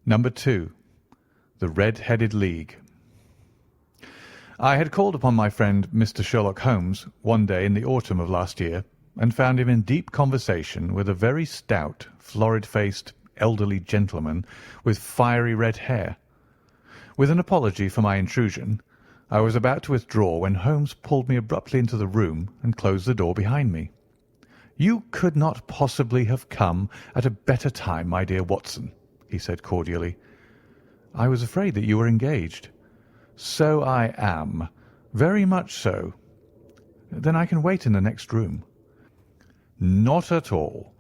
Number 2. The Red-Headed League. I had called upon my friend Mr. Sherlock Holmes one day in the autumn of last year, and found him in deep conversation with a very stout, florid-faced, elderly gentleman with fiery red hair. With an apology for my intrusion, I was about to withdraw when Holmes pulled me abruptly into the room and closed the door behind me. "You could not possibly have come at a better time, my dear Watson," he said cordially. "I was afraid that you were engaged." "So I am. Very much so." "Then I can wait in the next room." "Not at all.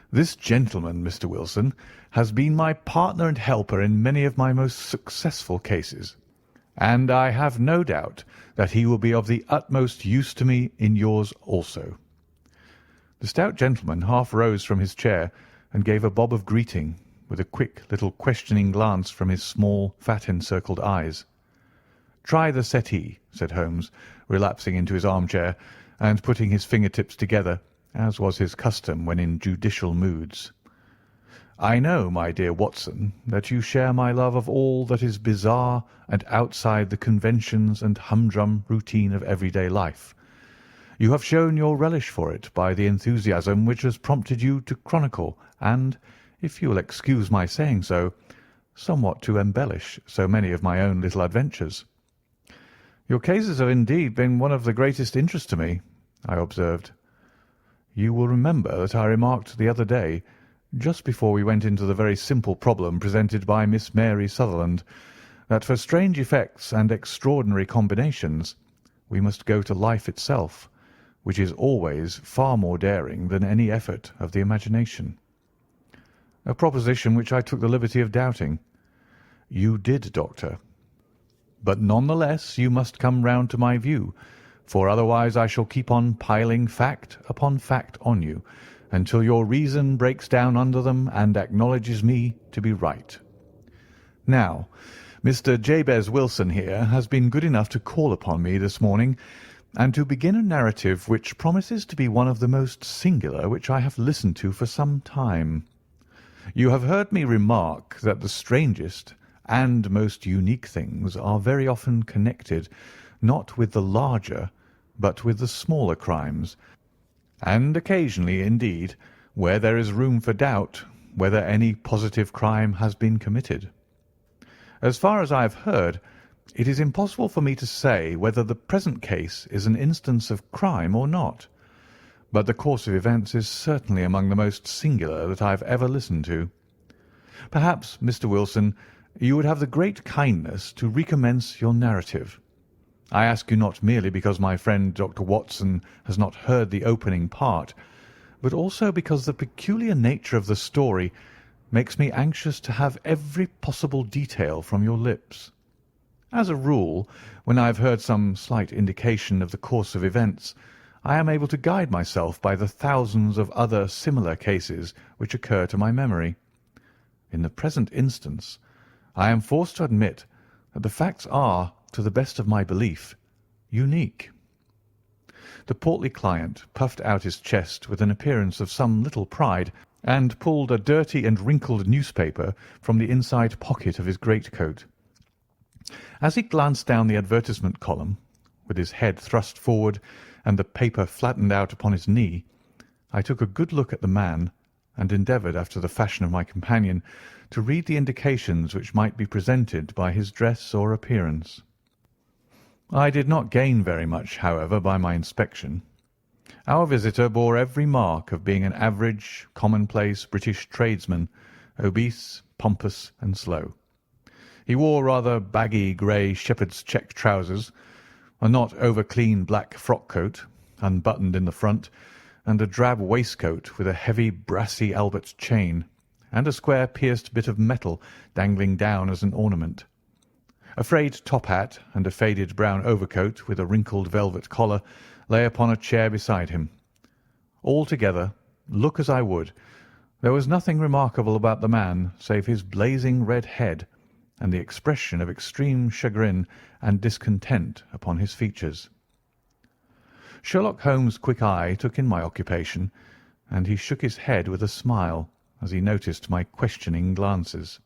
This gentleman, Mr. Wilson, has been my partner and helper in many of my most successful cases, and I have no doubt that he will be of the utmost use to me in yours also." The stout gentleman half rose from his chair and gave a bob of greeting, with a quick little questioning glance from his small, fat-encircled eyes. "Try the settee," said Holmes, relapsing into his armchair and putting his finger-tips together, as was his custom when in judicial moods. "I know, my dear Watson, that you share my love of all that is bizarre and outside the conventions and humdrum routine of everyday life. You have shown your relish for it by the enthusiasm which has prompted you to chronicle and, if you will excuse my saying so, somewhat to embellish so many of my own little adventures." "Your cases have indeed been one of the greatest interest to me," I observed. "You will remember that I remarked the other day, just before we went into the very simple problem presented by Miss Mary Sutherland, that for strange effects and extraordinary combinations we must go to life itself, which is always far more daring than any effort of the imagination." "A proposition which I took the liberty of doubting." "You did, Doctor. But none the less you must come round to my view, for otherwise I shall keep on piling fact upon fact on you, until your reason breaks down under them and acknowledges me to be right. Now, Mr. Jabez Wilson here has been good enough to call upon me this morning, and to begin a narrative which promises to be one of the most singular which I have listened to for some time. You have heard me remark that the strangest and most unique things are very often connected, not with the larger, but with the smaller crimes, and occasionally, indeed, where there is room for doubt whether any positive crime has been committed. As far as I have heard, it is impossible for me to say whether the present case is an instance of crime or not, but the course of events is certainly among the most singular that I have ever listened to. Perhaps, Mr. Wilson, you would have the great kindness to recommence your narrative. I ask you not merely because my friend Dr. Watson has not heard the opening part, but also because the peculiar nature of the story makes me anxious to have every possible detail from your lips. As a rule, when I have heard some slight indication of the course of events, I am able to guide myself by the thousands of other similar cases which occur to my memory. In the present instance, I am forced to admit that the facts are, to the best of my belief, unique. The portly client puffed out his chest with an appearance of some little pride, and pulled a dirty and wrinkled newspaper from the inside pocket of his greatcoat. As he glanced down the advertisement column, with his head thrust forward and the paper flattened out upon his knee, I took a good look at the man, and endeavoured, after the fashion of my companion, to read the indications which might be presented by his dress or appearance. I did not gain very much, however, by my inspection. Our visitor bore every mark of being an average, commonplace British tradesman, obese, pompous, and slow. He wore rather baggy grey shepherd's check trousers, a not over-clean black frock-coat, unbuttoned in the front, and a drab waistcoat with a heavy brassy Albert chain, and a square pierced bit of metal dangling down as an ornament. A frayed top hat and a faded brown overcoat with a wrinkled velvet collar lay upon a chair beside him. Altogether, look as I would, there was nothing remarkable about the man save his blazing red head and the expression of extreme chagrin and discontent upon his features. Sherlock Holmes' quick eye took in my occupation, and he shook his head with a smile as he noticed my questioning glances.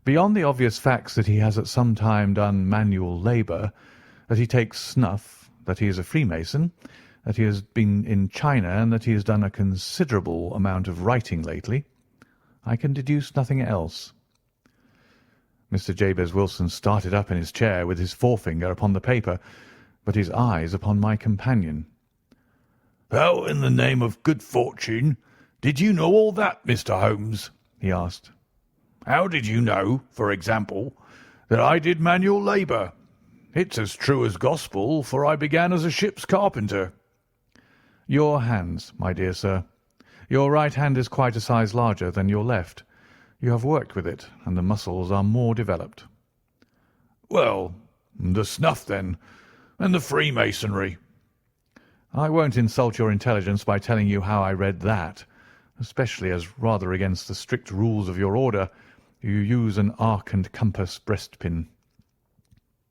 Beyond the obvious facts that he has at some time done manual labour, that he takes snuff, that he is a Freemason, that he has been in China, and that he has done a considerable amount of writing lately, I can deduce nothing else." Mr. Jabez Wilson started up in his chair with his forefinger upon the paper, but his eyes upon my companion. "How in the name of good fortune did you know all that, Mr. Holmes?" he asked. "How did you know, for example, that I did manual labour? It's as true as gospel, for I began as a ship's carpenter." "Your hands, my dear sir. Your right hand is quite a size larger than your left. You have worked with it, and the muscles are more developed." "Well, the snuff, then, and the Freemasonry." "I won't insult your intelligence by telling you how I read that, especially as, rather against the strict rules of your order, you use an arc and compass breastpin."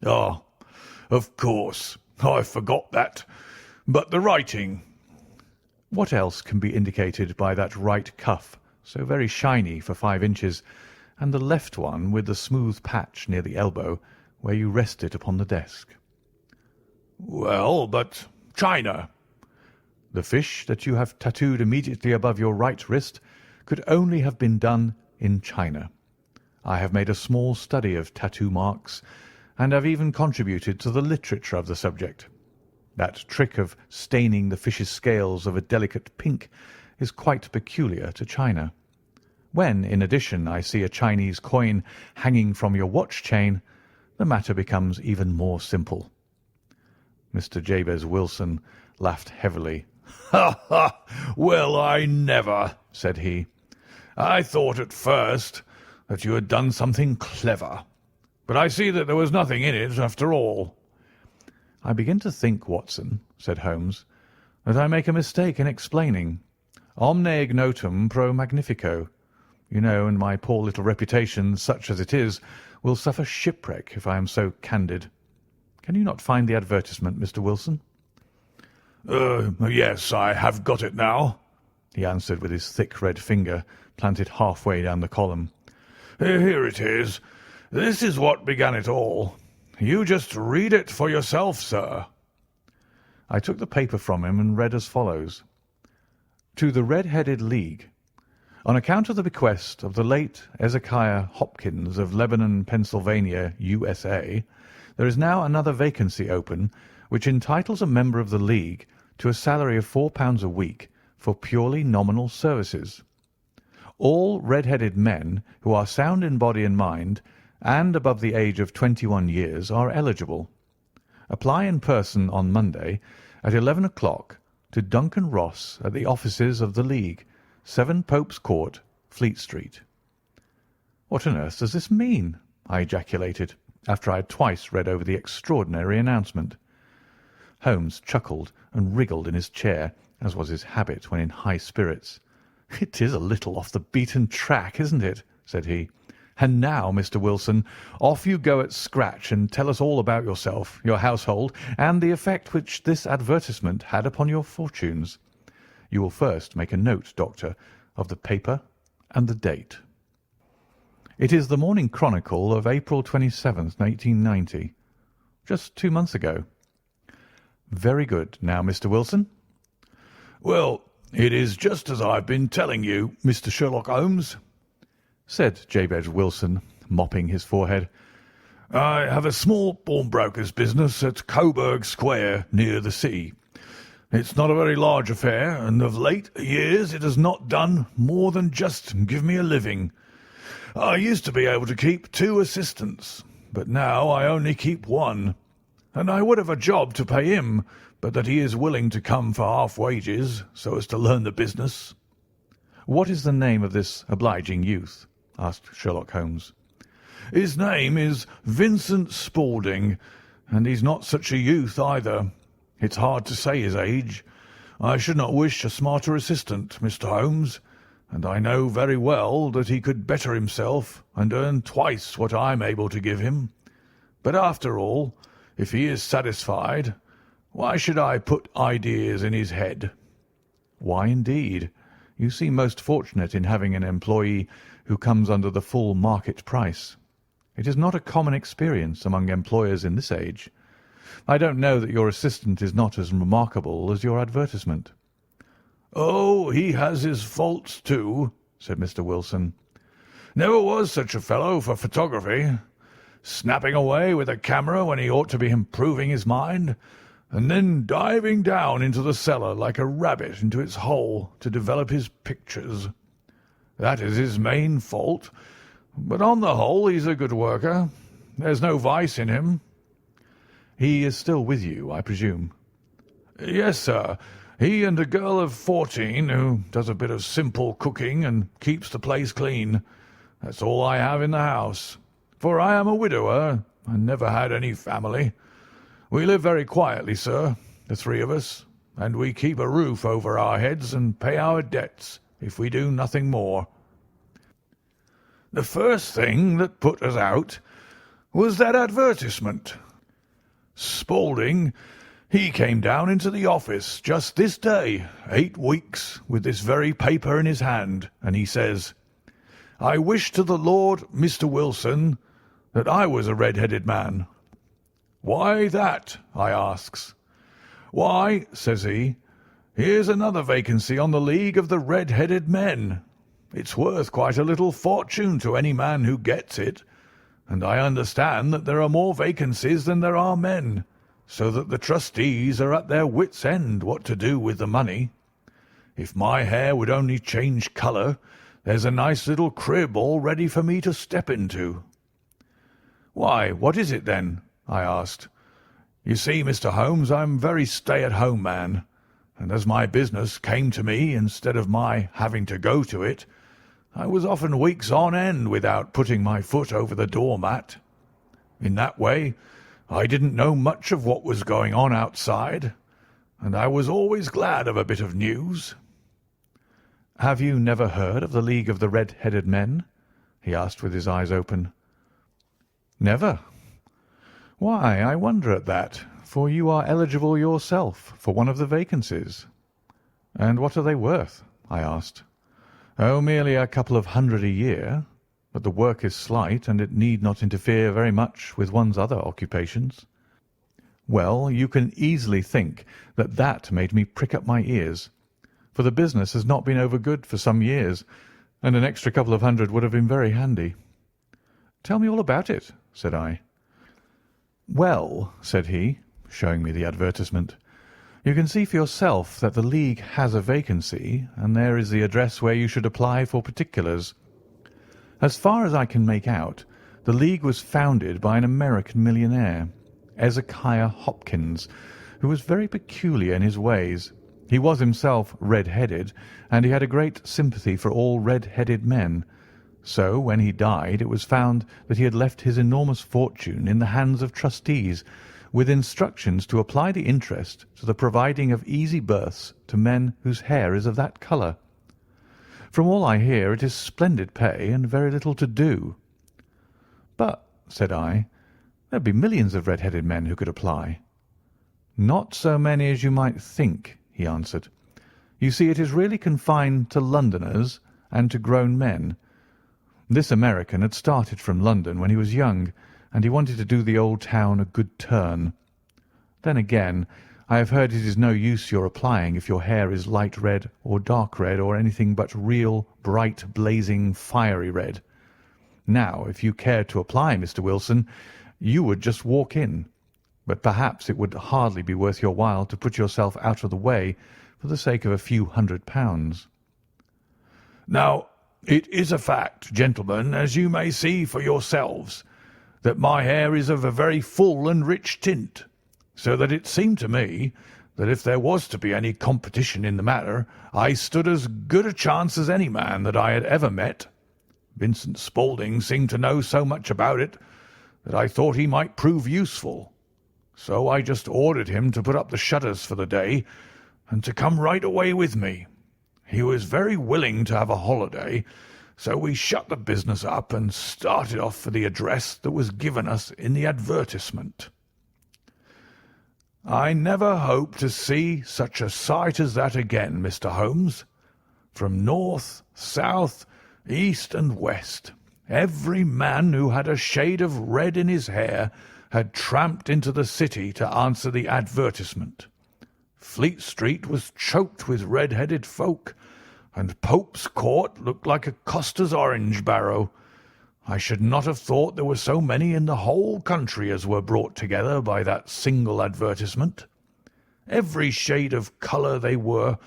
"Ah, of course, I forgot that. But the writing?" "What else can be indicated by that right cuff, so very shiny for 5 inches, and the left one with the smooth patch near the elbow, where you rest it upon the desk?" "Well, but China?" "The fish that you have tattooed immediately above your right wrist could only have been done in China. I have made a small study of tattoo marks, and have even contributed to the literature of the subject. That trick of staining the fish's scales of a delicate pink is quite peculiar to China. When, in addition, I see a Chinese coin hanging from your watch chain, the matter becomes even more simple." Mr. Jabez Wilson laughed heavily. "Ha, ha! Well, I never!" said he. "I thought at first that you had done something clever, but I see that there was nothing in it after all." "I begin to think, Watson," said Holmes, "that I make a mistake in explaining. Omne ignotum pro magnifico. You know, and my poor little reputation, such as it is, will suffer shipwreck if I am so candid. Can you not find the advertisement, Mr. Wilson?" Yes, I have got it now," he answered with his thick red finger planted halfway down the column. "Here it is. This is what began it all. You just read it for yourself, sir." I took the paper from him and read as follows: "To the Red-Headed League. On account of the bequest of the late Ezekiah Hopkins of Lebanon, Pennsylvania, USA, there is now another vacancy open which entitles a member of the League to a salary of £4 a week for purely nominal services. All red-headed men who are sound in body and mind and above the age of 21 years are eligible. Apply in person on Monday at 11 o'clock to Duncan Ross at the offices of the League, 7 Pope's Court, Fleet Street." "What on earth does this mean?" I ejaculated, after I had twice read over the extraordinary announcement. Holmes chuckled and wriggled in his chair, as was his habit when in high spirits. "It is a little off the beaten track, isn't it?" said he. "And now, Mr. Wilson, off you go at scratch and tell us all about yourself, your household, and the effect which this advertisement had upon your fortunes. You will first make a note, Doctor, of the paper and the date." "It is the Morning Chronicle of April 27th, 1890. Just 2 months ago." "Very good. Now, Mr. Wilson?" "Well, it is just as I've been telling you, Mr. Sherlock Holmes," said Jabez Wilson, mopping his forehead. "I have a small pawnbroker's business at Coburg Square, near the sea. It's not a very large affair, and of late years it has not done more than just give me a living. I used to be able to keep 2 assistants, but now I only keep 1, and I would have a job to pay him, but that he is willing to come for half wages, so as to learn the business." "What is the name of this obliging youth?" asked Sherlock Holmes. "His name is Vincent Spaulding, and he's not such a youth either. It's hard to say his age. I should not wish a smarter assistant, Mr. Holmes, and I know very well that he could better himself and earn twice what I'm able to give him. But after all, if he is satisfied, why should I put ideas in his head?" "Why, indeed? You seem most fortunate in having an employee who comes under the full market price. It is not a common experience among employers in this age. I don't know that your assistant is not as remarkable as your advertisement." "Oh, he has his faults too," said Mr. Wilson. "Never was such a fellow for photography. Snapping away with a camera when he ought to be improving his mind, and then diving down into the cellar like a rabbit into its hole to develop his pictures. That is his main fault, but on the whole he's a good worker. There's no vice in him." "He is still with you, I presume?" "Yes, sir. He and a girl of 14 who does a bit of simple cooking and keeps the place clean. That's all I have in the house, for I am a widower and never had any family. We live very quietly, sir, the three of us, and we keep a roof over our heads and pay our debts, if we do nothing more. The first thing that put us out was that advertisement. Spaulding, he came down into the office just this day, 8 weeks, with this very paper in his hand, and he says, 'I wish to the Lord, Mr. Wilson, that I was a red-headed man.' 'Why that?' I asks. 'Why,' says he, 'here's another vacancy on the League of the Red-Headed Men. It's worth quite a little fortune to any man who gets it, and I understand that there are more vacancies than there are men, so that the trustees are at their wits' end what to do with the money. If my hair would only change colour, there's a nice little crib all ready for me to step into.' 'Why, what is it then?' I asked. 'You see, Mr. Holmes, I'm a very stay-at-home man, and as my business came to me instead of my having to go to it, I was often weeks on end without putting my foot over the door-mat. In that way, I didn't know much of what was going on outside, and I was always glad of a bit of news.' "Have you never heard of the League of the Red-Headed Men?" he asked with his eyes open. "Never. Why, I wonder at that, for you are eligible yourself for one of the vacancies." "And what are they worth?" I asked. "Oh, merely a couple of hundred a year, but the work is slight, and it need not interfere very much with one's other occupations." Well, you can easily think that that made me prick up my ears, for the business has not been over good for some years, and an extra couple of hundred would have been very handy. "Tell me all about it," said I. "Well," said he, showing me the advertisement, "you can see for yourself that the League has a vacancy, and there is the address where you should apply for particulars. As far as I can make out, the League was founded by an American millionaire, Ezekiah Hopkins, who was very peculiar in his ways. He was himself red-headed, and he had a great sympathy for all red-headed men. So, when he died, it was found that he had left his enormous fortune in the hands of trustees, with instructions to apply the interest to the providing of easy berths to men whose hair is of that colour. From all I hear, it is splendid pay and very little to do." "But," said I, "there'd be millions of red-headed men who could apply." "Not so many as you might think," he answered. "You see, it is really confined to Londoners and to grown men. This American had started from London when he was young, and he wanted to do the old town a good turn. Then again, I have heard it is no use your applying if your hair is light red or dark red or anything but real, bright, blazing, fiery red. Now, if you cared to apply, Mr. Wilson, you would just walk in, but perhaps it would hardly be worth your while to put yourself out of the way for the sake of a few £100. Now, it is a fact, gentlemen, as you may see for yourselves, that my hair is of a very full and rich tint, so that it seemed to me that if there was to be any competition in the matter, I stood as good a chance as any man that I had ever met. Vincent Spaulding seemed to know so much about it that I thought he might prove useful. So I just ordered him to put up the shutters for the day and to come right away with me. He was very willing to have a holiday, so we shut the business up and started off for the address that was given us in the advertisement. I never hope to see such a sight as that again, Mr. Holmes. From north, south, east, and west, Every man who had a shade of red in his hair had tramped into the city to answer the advertisement. Fleet Street was choked with red-headed folk, and Pope's Court looked like a coster's orange barrow. I should not have thought there were so many in the whole country as were brought together by that single advertisement. Every shade of colour they were: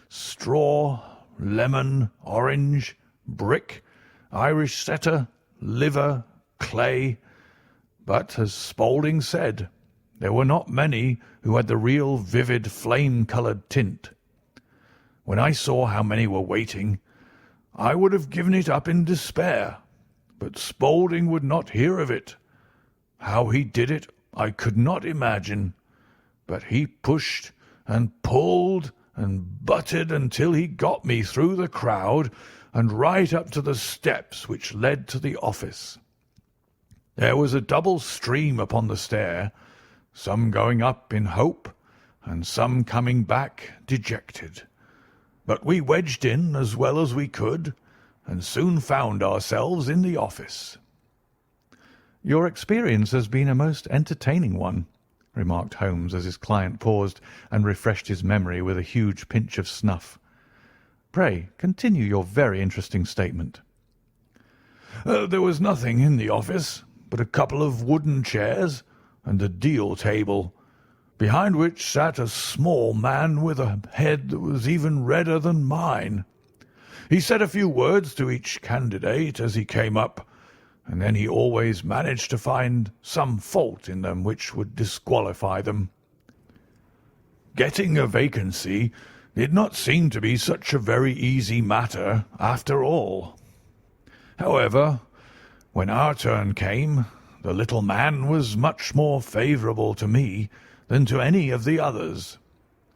straw, lemon, orange, brick, Irish setter, liver, clay. But, as Spaulding said, there were not many who had the real vivid flame-coloured tint. When I saw how many were waiting, I would have given it up in despair, but Spaulding would not hear of it. How he did it I could not imagine, but he pushed and pulled and butted until he got me through the crowd and right up to the steps which led to the office. There was a double stream upon the stair, some going up in hope and some coming back dejected. But we wedged in as well as we could, and soon found ourselves in the office. "Your experience has been a most entertaining one," remarked Holmes as his client paused and refreshed his memory with a huge pinch of snuff. "Pray continue your very interesting statement." There was nothing in the office but a couple of wooden chairs and a deal table, behind which sat a small man with a head that was even redder than mine. He said a few words to each candidate as he came up, and then he always managed to find some fault in them which would disqualify them. Getting a vacancy did not seem to be such a very easy matter after all. However, when our turn came, the little man was much more favourable to me than to any of the others,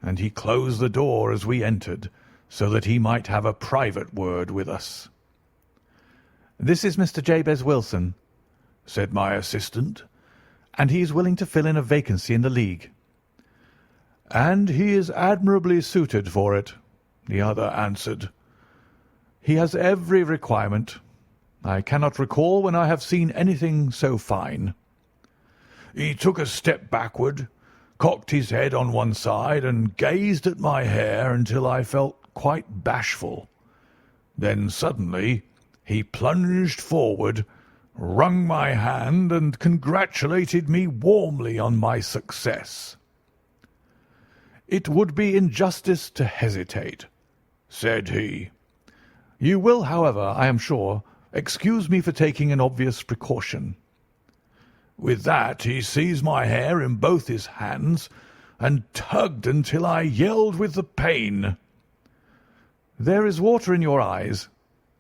and he closed the door as we entered, so that he might have a private word with us. "This is Mr. Jabez Wilson," said my assistant. "and he is willing to fill in a vacancy in the League." "And he is admirably suited for it," the other answered. "He has every requirement. I cannot recall when I have seen anything so fine." He took a step backward, cocked his head on one side, and gazed at my hair until I felt quite bashful. Then suddenly he plunged forward, wrung my hand, and congratulated me warmly on my success. "It would be injustice to hesitate," said he. "You will, however, I am sure, excuse me for taking an obvious precaution." With that he seized my hair in both his hands and tugged until I yelled with the pain. "There is water in your eyes,"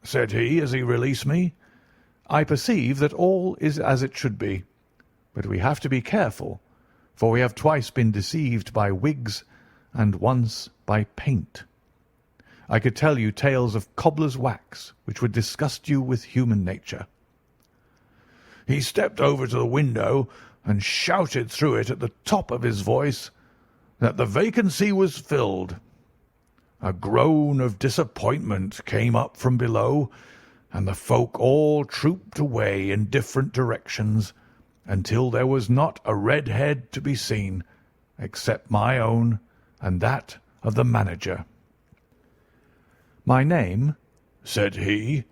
said he as he released me. "I perceive that all is as it should be, but we have to be careful, for we have twice been deceived by wigs and once by paint. I could tell you tales of cobbler's wax which would disgust you with human nature." He stepped over to the window and shouted through it at the top of his voice that the vacancy was filled. A groan of disappointment came up from below, and the folk all trooped away in different directions until there was not a red head to be seen, except my own and that of the manager. "My name," said he,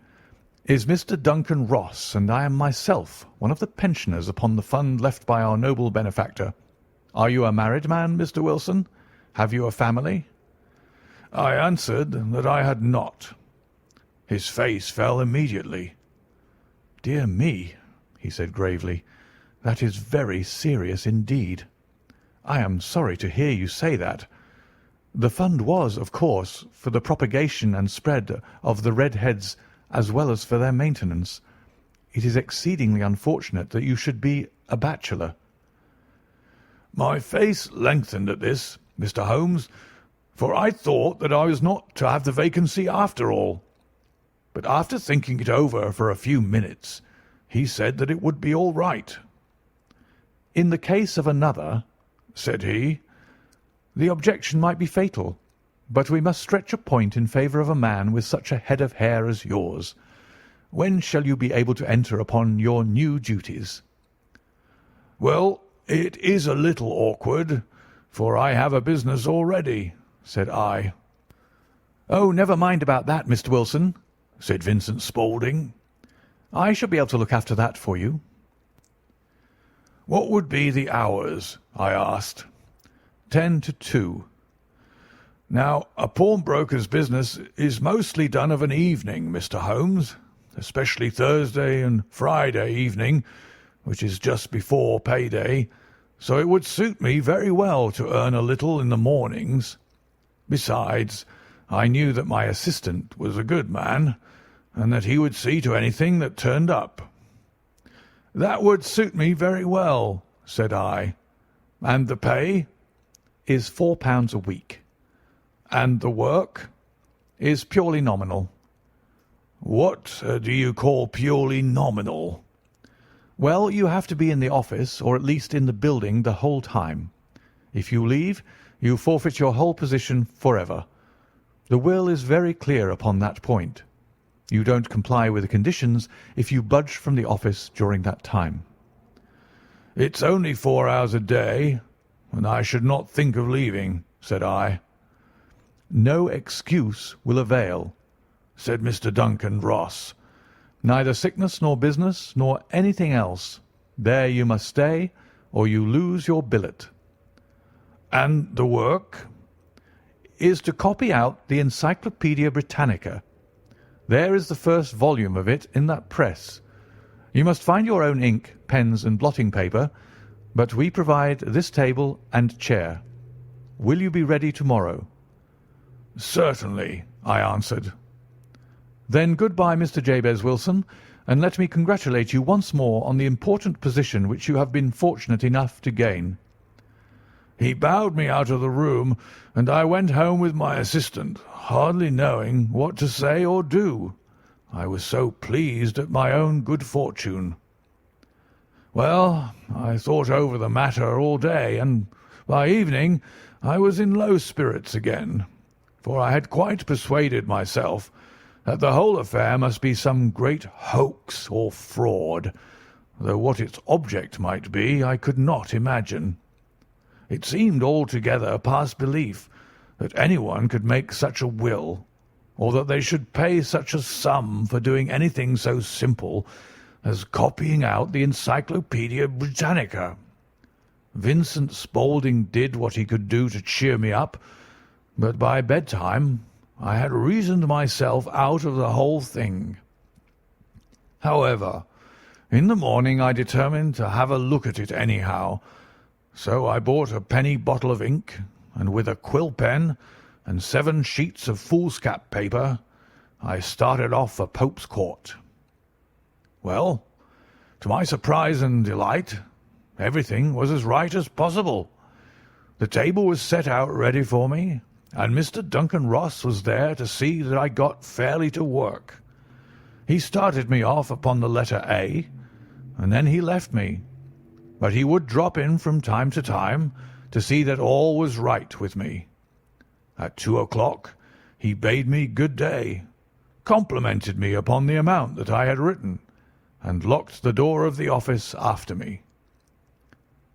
"is Mr. Duncan Ross, and I am myself one of the pensioners upon the fund left by our noble benefactor. Are you a married man, Mr. Wilson? Have you a family?" I answered that I had not. His face fell immediately. "Dear me," he said gravely, "that is very serious indeed. I am sorry to hear you say that. The fund was, of course, for the propagation and spread of the red heads as well as for their maintenance. It is exceedingly unfortunate that you should be a bachelor." My face lengthened at this, Mr. Holmes, for I thought that I was not to have the vacancy after all. But after thinking it over for a few minutes, he said that it would be all right. "In the case of another," said he, "the objection might be fatal, but we must stretch a point in favour of a man with such a head of hair as yours. When shall you be able to enter upon your new duties?" "Well, it is a little awkward, for I have a business already," said I. "Oh, never mind about that, Mr. Wilson," said Vincent Spaulding. "I shall be able to look after that for you." "What would be the hours?" I asked. 10 to 2. "Now, a pawnbroker's business is mostly done of an evening, Mr. Holmes, especially Thursday and Friday evening, which is just before payday, so it would suit me very well to earn a little in the mornings. Besides, I knew that my assistant was a good man, and that he would see to anything that turned up." "That would suit me very well," said I. "And the pay?" "Is £4 a week." "And the work?" "Is purely nominal." "What do you call purely nominal?" "Well, you have to be in the office, or at least in the building, the whole time. If you leave, you forfeit your whole position forever. The will is very clear upon that point. You don't comply with the conditions if you budge from the office during that time." "It's only 4 hours a day, and I should not think of leaving," said I. "No excuse will avail," said Mr. Duncan Ross. "Neither sickness nor business nor anything else. There you must stay, or you lose your billet." "And the work?" "Is to copy out the Encyclopædia Britannica. There is the first volume of it in that press. You must find your own ink, pens, and blotting paper, but we provide this table and chair. Will you be ready tomorrow?" "Certainly," I answered. "Then good-bye, Mr. Jabez Wilson, and let me congratulate you once more on the important position which you have been fortunate enough to gain." He bowed me out of the room, and I went home with my assistant, hardly knowing what to say or do. I was so pleased at my own good fortune. Well, I thought over the matter all day, and by evening I was in low spirits again, for I had quite persuaded myself that the whole affair must be some great hoax or fraud, though what its object might be I could not imagine. It seemed altogether past belief that anyone could make such a will, or that they should pay such a sum for doing anything so simple as copying out the Encyclopædia Britannica. Vincent Spaulding did what he could do to cheer me up, but by bedtime I had reasoned myself out of the whole thing. However, in the morning I determined to have a look at it anyhow, so I bought a penny bottle of ink, and with a quill pen and 7 sheets of foolscap paper, I started off for Pope's Court. Well, to my surprise and delight, everything was as right as possible. The table was set out ready for me, and Mr. Duncan Ross was there to see that I got fairly to work. He started me off upon the letter A, and then he left me, but he would drop in from time to time to see that all was right with me. At 2 o'clock he bade me good day, complimented me upon the amount that I had written, and locked the door of the office after me.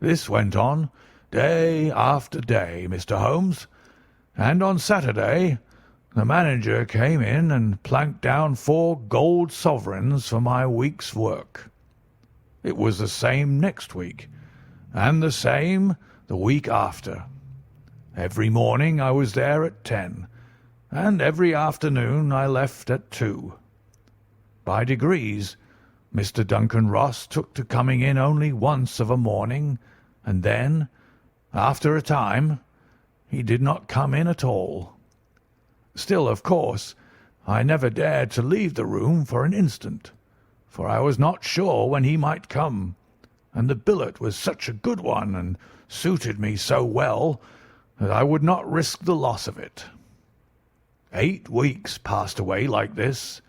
This went on day after day, Mr. Holmes, and on Saturday the manager came in and planked down 4 gold sovereigns for my week's work. It was the same next week, and the same the week after. Every morning I was there at 10, and every afternoon I left at 2. By degrees, Mr. Duncan Ross took to coming in only once of a morning, and then, after a time, he did not come in at all. Still, of course, I never dared to leave the room for an instant, for I was not sure when he might come, and the billet was such a good one and suited me so well that I would not risk the loss of it. 8 weeks passed away like this,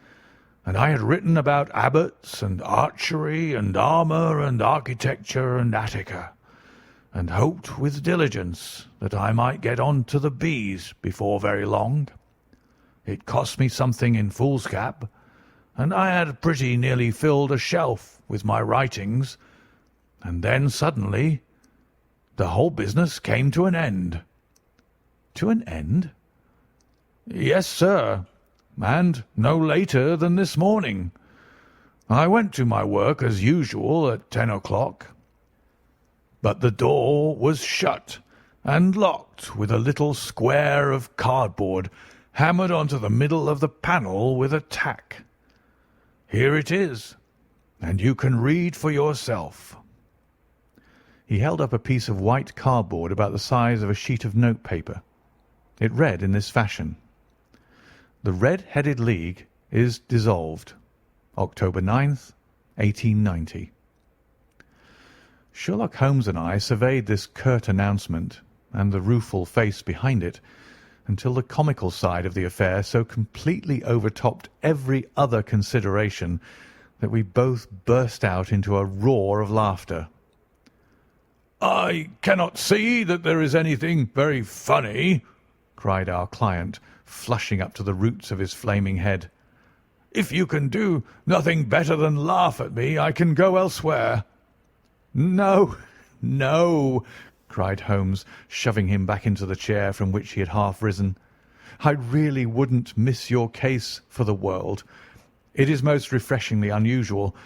and I had written about abbots and archery and armour and architecture and Attica, and hoped with diligence that I might get on to the B's before very long. It cost me something in foolscap, and I had pretty nearly filled a shelf with my writings, and then suddenly the whole business came to an end." "To an end?" "Yes, sir, and no later than this morning. I went to my work as usual at 10 o'clock, but the door was shut and locked with a little square of cardboard hammered onto the middle of the panel with a tack. Here it is, and you can read for yourself." He held up a piece of white cardboard about the size of a sheet of notepaper. It read in this fashion: "The Red-Headed League is dissolved. October 9th, 1890. Sherlock Holmes and I surveyed this curt announcement and the rueful face behind it until the comical side of the affair so completely overtopped every other consideration that we both burst out into a roar of laughter. "I cannot see that there is anything very funny," cried our client, flushing up to the roots of his flaming head. "If you can do nothing better than laugh at me, I can go elsewhere." "No, no," cried Holmes, shoving him back into the chair from which he had half risen. "I really wouldn't miss your case for the world. It is most refreshingly unusual,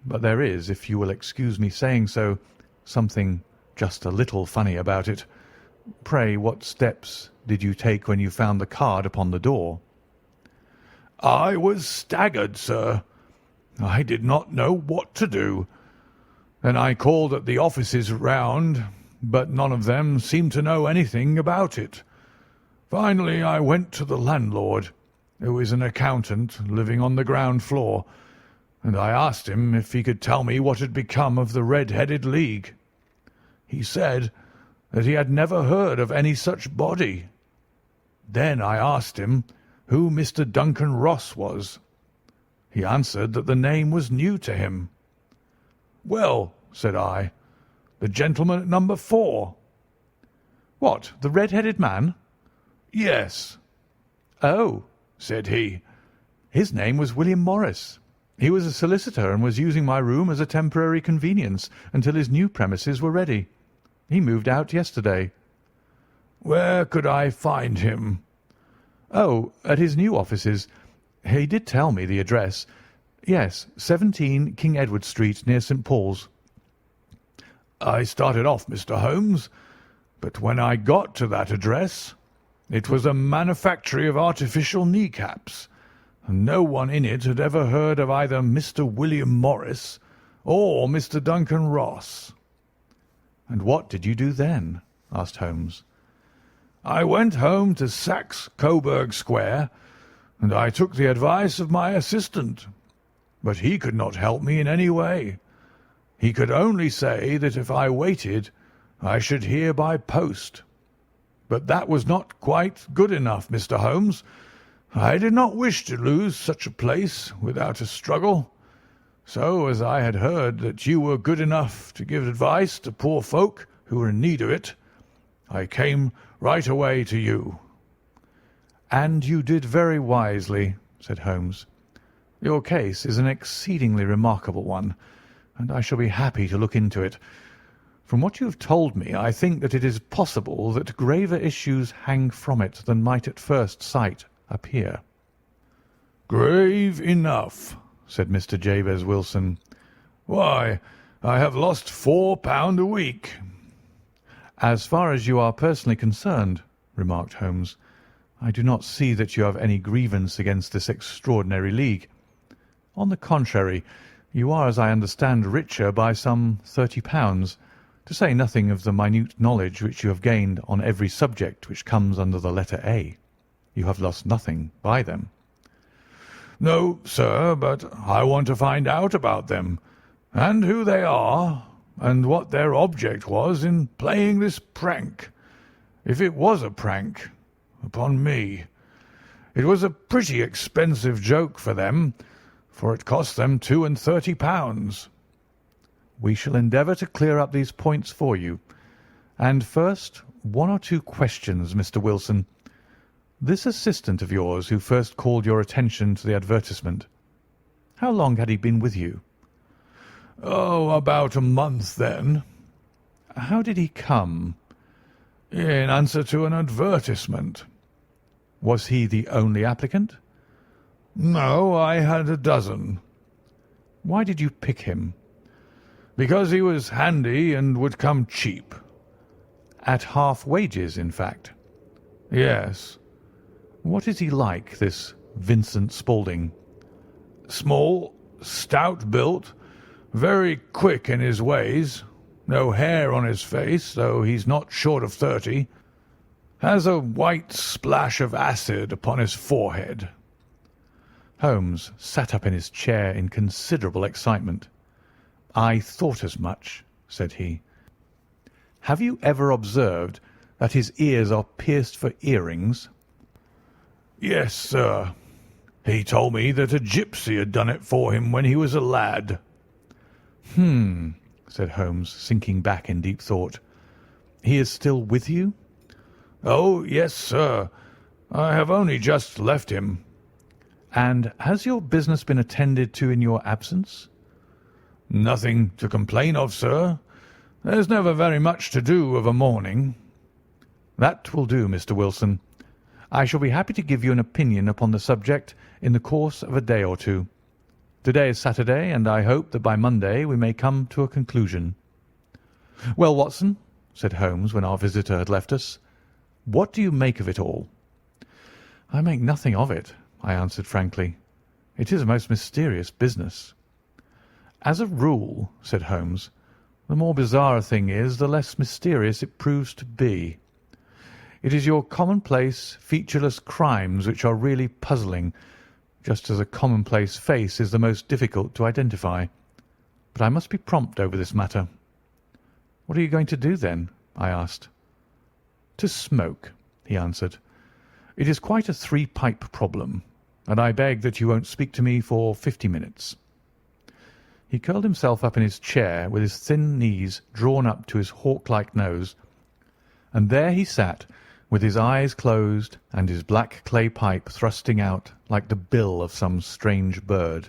but there is, if you will excuse me saying so, something just a little funny about it. Pray, what steps did you take when you found the card upon the door?" "I was staggered, sir. I did not know what to do. Then I called at the offices round, but none of them seemed to know anything about it. Finally, I went to the landlord, who is an accountant living on the ground floor, and I asked him if he could tell me what had become of the Red-Headed League. He said that he had never heard of any such body. Then I asked him who Mr. Duncan Ross was. He answered that the name was new to him. 'Well,' said I, 'the gentleman at number 4. "What, the red-headed man?" "Yes." "Oh," said he. "His name was William Morris. He was a solicitor and was using my room as a temporary convenience until his new premises were ready. He moved out yesterday." "Where could I find him?" "Oh, at his new offices. He did tell me the address. Yes, 17 King Edward Street, near St. Paul's." "I started off, Mr. Holmes, but when I got to that address, it was a manufactory of artificial kneecaps, and no one in it had ever heard of either Mr. William Morris or Mr. Duncan Ross." "And what did you do then?" asked Holmes. "I went home to Saxe Coburg Square, and I took the advice of my assistant, but he could not help me in any way. He could only say that if I waited, I should hear by post. But that was not quite good enough, Mr. Holmes. I did not wish to lose such a place without a struggle. So, as I had heard that you were good enough to give advice to poor folk who were in need of it, I came right away to you." "And you did very wisely," said Holmes. "Your case is an exceedingly remarkable one, and I shall be happy to look into it. From what you have told me, I think that it is possible that graver issues hang from it than might at first sight appear." "Grave enough," said Mr. Jabez Wilson. "Why, I have lost £4 a week." "As far as you are personally concerned," remarked Holmes, "I do not see that you have any grievance against this extraordinary league. On the contrary, you are, as I understand, richer by some £30, to say nothing of the minute knowledge which you have gained on every subject which comes under the letter A. You have lost nothing by them." "No, sir, but I want to find out about them, and who they are, and what their object was in playing this prank, if it was a prank, upon me. It was a pretty expensive joke for them, for it cost them £32. "We shall endeavour to clear up these points for you. And first, one or two questions, Mr. Wilson. This assistant of yours who first called your attention to the advertisement, How long had he been with you? Oh, about a month then. How did he come? In answer to an advertisement. Was he the only applicant? No, I had a dozen. Why did you pick him? Because he was handy and would come cheap. At half wages, in fact. Yes. What is he like, this Vincent Spaulding? Small, stout built, very quick in his ways, no hair on his face, though he's not short of 30. Has a white splash of acid upon his forehead. Holmes sat up in his chair in considerable excitement. I thought as much, said he. Have you ever observed that his ears are pierced for earrings? Yes, sir. He told me that a gypsy had done it for him when he was a lad. Said Holmes, sinking back in deep thought. He is still with you? Oh, yes, sir. I have only just left him. And has your business been attended to in your absence? Nothing to complain of, sir. There's never very much to do of a morning. That will do, Mr. Wilson. I shall be happy to give you an opinion upon the subject in the course of a day or two. Today is Saturday, and I hope that by Monday we may come to a conclusion. Well, Watson, said Holmes when our visitor had left us, what do you make of it all? I make nothing of it, I answered frankly. It is a most mysterious business. As a rule, said Holmes, the more bizarre a thing is, the less mysterious it proves to be. It is your commonplace, featureless crimes which are really puzzling, just as a commonplace face is the most difficult to identify. But I must be prompt over this matter. What are you going to do, then? I asked. To smoke, he answered. It is quite a three-pipe problem, and I beg that you won't speak to me for 50 minutes. He curled himself up in his chair with his thin knees drawn up to his hawk-like nose, and there he sat with his eyes closed and his black clay pipe thrusting out like the bill of some strange bird.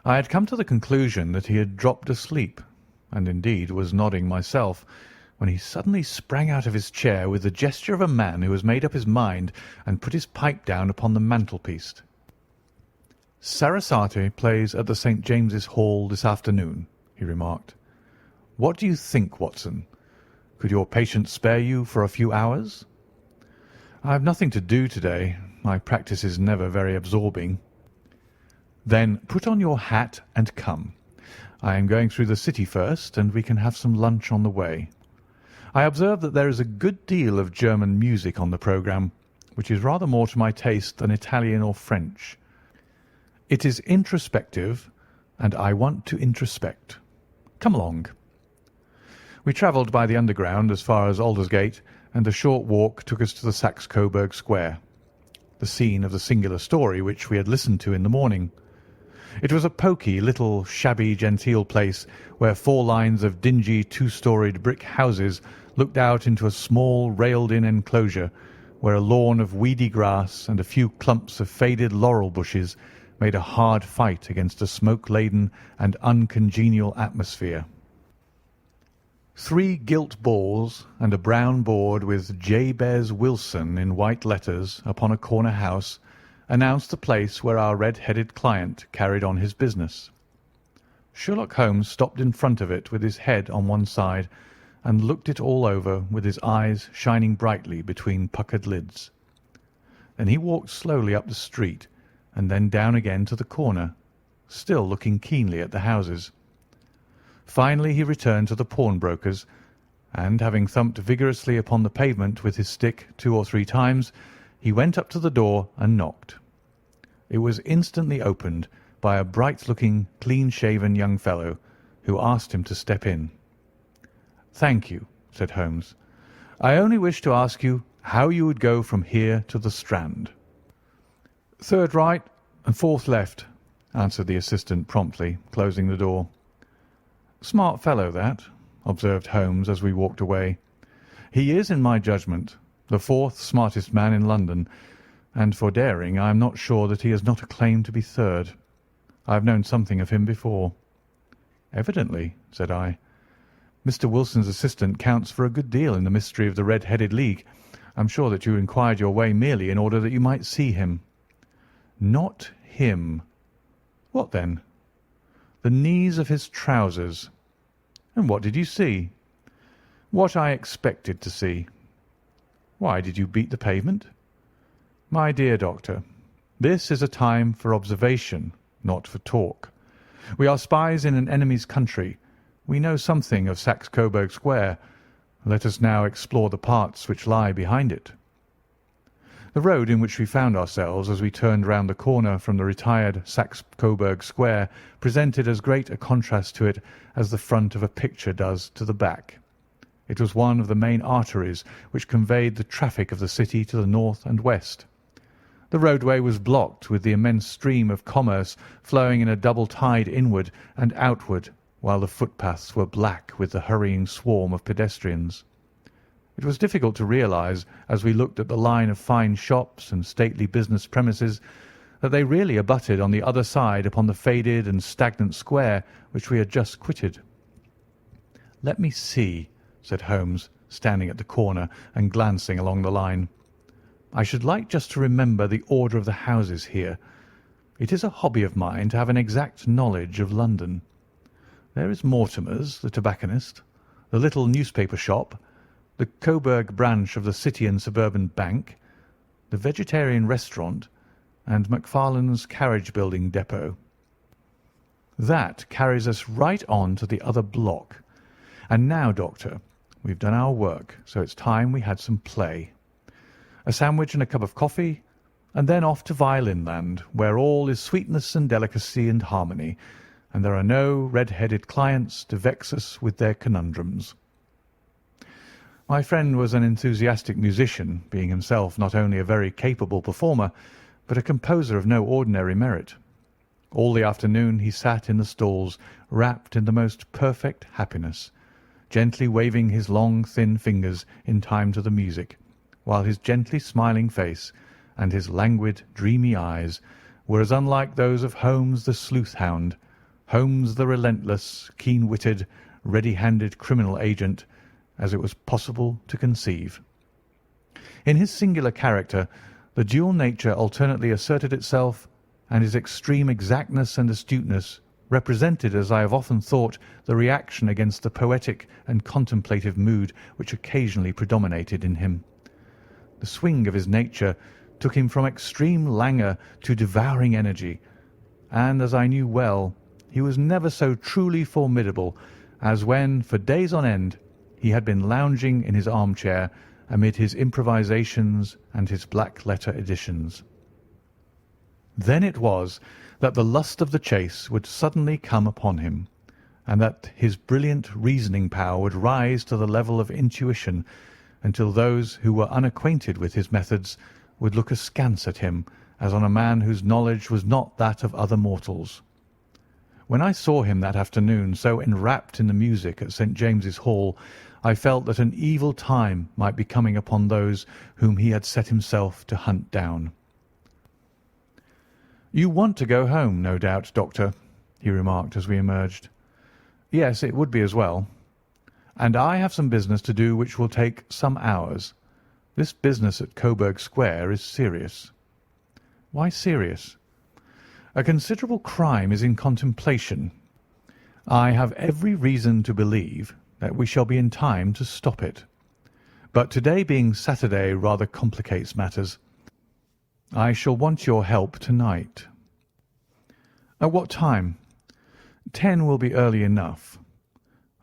I had come to the conclusion that he had dropped asleep, and indeed was nodding myself, when he suddenly sprang out of his chair with the gesture of a man who has made up his mind and put his pipe down upon the mantelpiece. Sarasate plays at the St. James's Hall this afternoon, he remarked. What do you think, Watson? Could your patient spare you for a few hours? I have nothing to do today. My practice is never very absorbing. Then put on your hat and come. I am going through the city first, and we can have some lunch on the way. I observe that there is a good deal of German music on the programme, which is rather more to my taste than Italian or French. It is introspective, and I want to introspect. Come along. We travelled by the Underground as far as Aldersgate, and a short walk took us to the Saxe-Coburg Square, the scene of the singular story which we had listened to in the morning. It was a poky, little, shabby, genteel place where 4 lines of dingy, 2-storied brick houses looked out into a small, railed-in enclosure where a lawn of weedy grass and a few clumps of faded laurel bushes made a hard fight against a smoke-laden and uncongenial atmosphere. 3 gilt balls and a brown board with Jabez Wilson in white letters upon a corner house announced the place where our red-headed client carried on his business. Sherlock Holmes stopped in front of it with his head on one side and looked it all over with his eyes shining brightly between puckered lids. Then he walked slowly up the street and then down again to the corner, still looking keenly at the houses. Finally he returned to the pawnbroker's, and having thumped vigorously upon the pavement with his stick 2 or 3 times, he went up to the door and knocked. It was instantly opened by a bright-looking, clean-shaven young fellow, who asked him to step in. "Thank you," said Holmes. "I only wish to ask you how you would go from here to the Strand." "Third right and 4th left," answered the assistant promptly, closing the door. "Smart fellow, that," observed Holmes as we walked away. "He is, in my judgment, the 4th smartest man in London, and for daring I am not sure that he has not a claim to be 3rd. I have known something of him before." "Evidently," said I. "Mr. Wilson's assistant counts for a good deal in the mystery of the Red-Headed League. I am sure that you inquired your way merely in order that you might see him." "Not him." "What then?" "The knees of his trousers." "And what did you see?" "What I expected to see." "Why did you beat the pavement?" "My dear doctor, this is a time for observation, not for talk. We are spies in an enemy's country. We know something of Saxe-Coburg Square. Let us now explore the parts which lie behind it." The road in which we found ourselves as we turned round the corner from the retired Saxe-Coburg Square presented as great a contrast to it as the front of a picture does to the back. It was one of the main arteries which conveyed the traffic of the city to the north and west. The roadway was blocked with the immense stream of commerce flowing in a double tide inward and outward, while the footpaths were black with the hurrying swarm of pedestrians. It was difficult to realize, as we looked at the line of fine shops and stately business premises, that they really abutted on the other side upon the faded and stagnant square which we had just quitted. "Let me see," said Holmes, standing at the corner and glancing along the line. "I should like just to remember the order of the houses here. It is a hobby of mine to have an exact knowledge of London. There is Mortimer's, the tobacconist, the little newspaper shop, the Coburg branch of the City and Suburban Bank, the vegetarian restaurant, and Macfarlane's carriage-building depot. That carries us right on to the other block. And now, Doctor, we've done our work, so it's time we had some play. A sandwich and a cup of coffee, and then off to Violin Land, where all is sweetness and delicacy and harmony, and there are no red-headed clients to vex us with their conundrums." My friend was an enthusiastic musician, being himself not only a very capable performer, but a composer of no ordinary merit. All the afternoon he sat in the stalls, wrapped in the most perfect happiness, gently waving his long, thin fingers in time to the music, while his gently smiling face and his languid, dreamy eyes were as unlike those of Holmes the sleuth-hound, Holmes the relentless, keen-witted, ready-handed criminal agent, as it was possible to conceive. In his singular character, the dual nature alternately asserted itself, and his extreme exactness and astuteness represented, as I have often thought, the reaction against the poetic and contemplative mood which occasionally predominated in him. The swing of his nature took him from extreme languor to devouring energy, and, as I knew well, he was never so truly formidable as when, for days on end, he had been lounging in his armchair amid his improvisations and his black-letter editions. Then it was that the lust of the chase would suddenly come upon him, and that his brilliant reasoning power would rise to the level of intuition, until those who were unacquainted with his methods would look askance at him as on a man whose knowledge was not that of other mortals. When I saw him that afternoon so enwrapped in the music at St. James's Hall, I felt that an evil time might be coming upon those whom he had set himself to hunt down. "You want to go home, no doubt, Doctor," he remarked as we emerged. "Yes, it would be as well. And I have some business to do which will take some hours. This business at Coburg Square is serious." "Why serious?" "A considerable crime is in contemplation. I have every reason to believe that we shall be in time to stop it. But today being Saturday rather complicates matters. I shall want your help tonight." "At what time?" 10 will be early enough.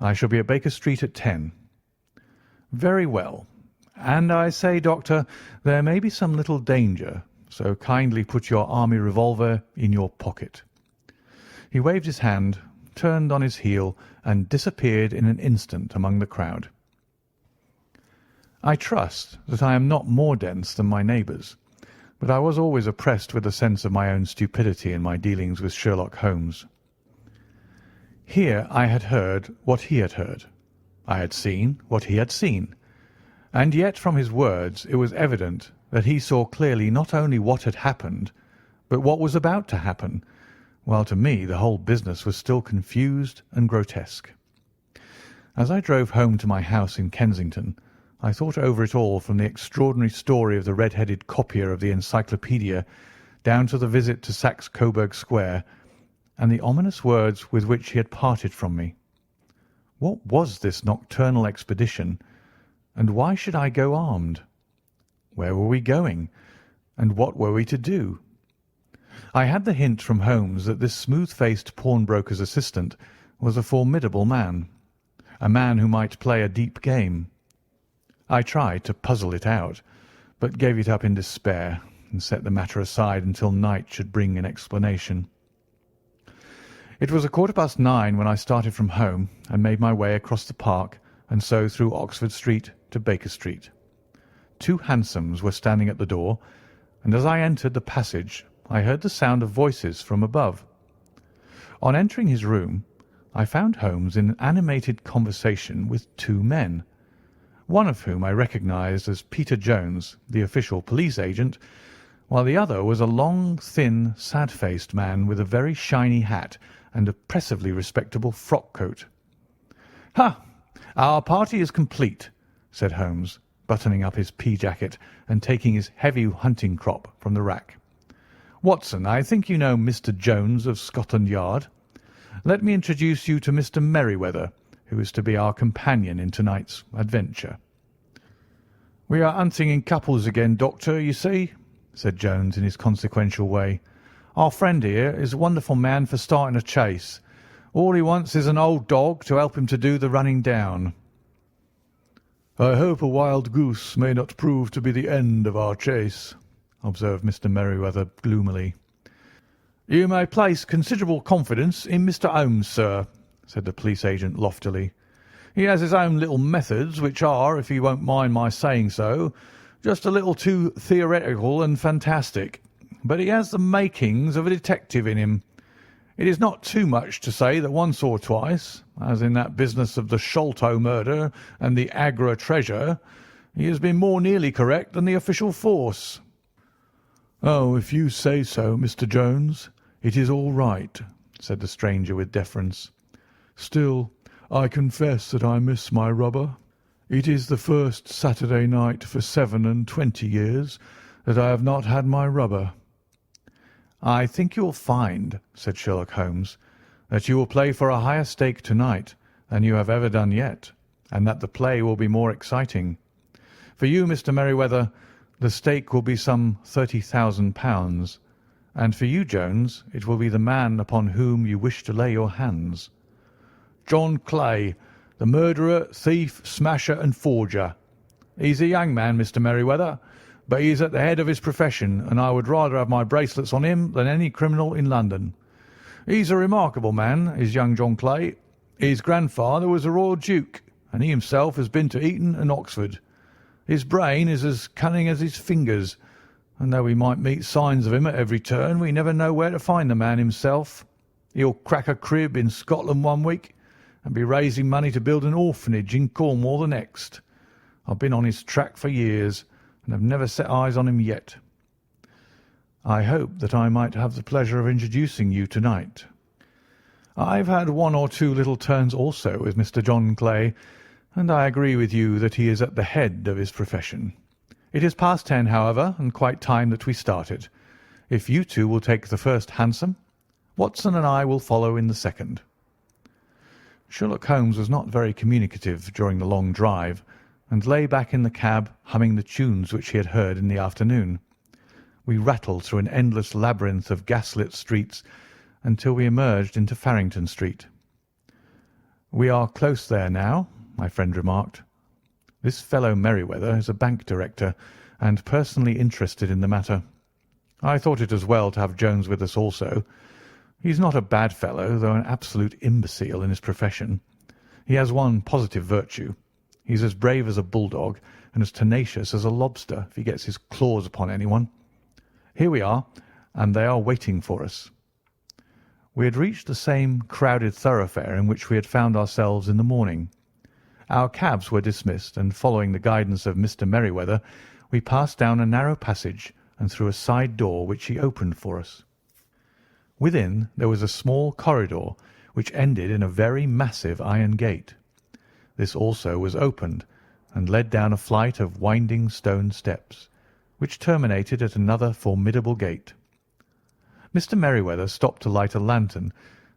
I shall be at Baker Street at 10. "Very well. And I say, Doctor, there may be some little danger, so kindly put your army revolver in your pocket." He waved his hand, turned on his heel, and disappeared in an instant among the crowd. I trust that I am not more dense than my neighbours, but I was always oppressed with a sense of my own stupidity in my dealings with Sherlock Holmes. Here I had heard what he had heard. I had seen what he had seen. And yet from his words it was evident that he saw clearly not only what had happened, but what was about to happen, while to me the whole business was still confused and grotesque. As I drove home to my house in Kensington, I thought over it all, from the extraordinary story of the red-headed copier of the Encyclopædia down to the visit to Saxe-Coburg Square, and the ominous words with which he had parted from me. What was this nocturnal expedition, and why should I go armed? Where were we going, and what were we to do? I had the hint from Holmes that this smooth-faced pawnbroker's assistant was a formidable man, a man who might play a deep game. I tried to puzzle it out, but gave it up in despair and set the matter aside until night should bring an explanation. It was 9:15 when I started from home and made my way across the park and so through Oxford Street to Baker Street. 2 hansoms were standing at the door, and as I entered the passage I heard the sound of voices from above. On entering his room, I found Holmes in animated conversation with 2 men, one of whom I recognised as Peter Jones, the official police agent, while the other was a long, thin, sad-faced man with a very shiny hat and oppressively respectable frock-coat. "Ha! Our party is complete," said Holmes, buttoning up his pea-jacket and taking his heavy hunting crop from the rack. "Watson, I think you know Mr. Jones of Scotland Yard. Let me introduce you to Mr. Merryweather, who is to be our companion in tonight's adventure." "We are hunting in couples again, Doctor, you see," said Jones in his consequential way. "Our friend here is a wonderful man for starting a chase. All he wants is an old dog to help him to do the running down." "I hope a wild goose may not prove to be the end of our chase," observed Mr. Merryweather gloomily. "You may place considerable confidence in Mr. Holmes, sir," said the police agent loftily. "He has his own little methods, which are, if you won't mind my saying so, just a little too theoretical and fantastic, but he has the makings of a detective in him. It is not too much to say that once or twice, as in that business of the Sholto murder and the Agra treasure, he has been more nearly correct than the official force." "Oh, if you say so, Mr. Jones, it is all right," said the stranger with deference. "Still, I confess that I miss my rubber. It is the first Saturday night for 27 years that I have not had my rubber." "I think you will find," said Sherlock Holmes, "that you will play for a higher stake tonight than you have ever done yet, and that the play will be more exciting. For you, Mr. Merryweather, the stake will be some £30,000, and for you, Jones, it will be the man upon whom you wish to lay your hands." "John Clay, the murderer, thief, smasher, and forger. He's a young man, Mr. Merryweather, but he is at the head of his profession, and I would rather have my bracelets on him than any criminal in London. He's a remarkable man, is young John Clay. His grandfather was a royal duke, and he himself has been to Eton and Oxford. His brain is as cunning as his fingers, and though we might meet signs of him at every turn, we never know where to find the man himself. He'll crack a crib in Scotland one week and be raising money to build an orphanage in Cornwall the next. I've been on his track for years and have never set eyes on him yet." "I hope that I might have the pleasure of introducing you tonight." "I've had 1 or 2 little turns also with Mr. John Clay, and I agree with you that he is at the head of his profession. It is past 10, however, and quite time that we started. If you two will take the first hansom, Watson and I will follow in the second." Sherlock Holmes was not very communicative during the long drive, and lay back in the cab humming the tunes which he had heard in the afternoon. We rattled through an endless labyrinth of gaslit streets until we emerged into Farrington Street. "We are close there now," my friend remarked. "This fellow Merryweather is a bank director, and personally interested in the matter. I thought it as well to have Jones with us also. He's not a bad fellow, though an absolute imbecile in his profession. He has one positive virtue. He's as brave as a bulldog and as tenacious as a lobster if he gets his claws upon anyone. Here we are, and they are waiting for us." We had reached the same crowded thoroughfare in which we had found ourselves in the morning. Our cabs were dismissed, and following the guidance of Mr. Merryweather, we passed down a narrow passage and through a side door which he opened for us. Within there was a small corridor which ended in a very massive iron gate. This also was opened and led down a flight of winding stone steps, which terminated at another formidable gate. Mr. Merryweather stopped to light a lantern,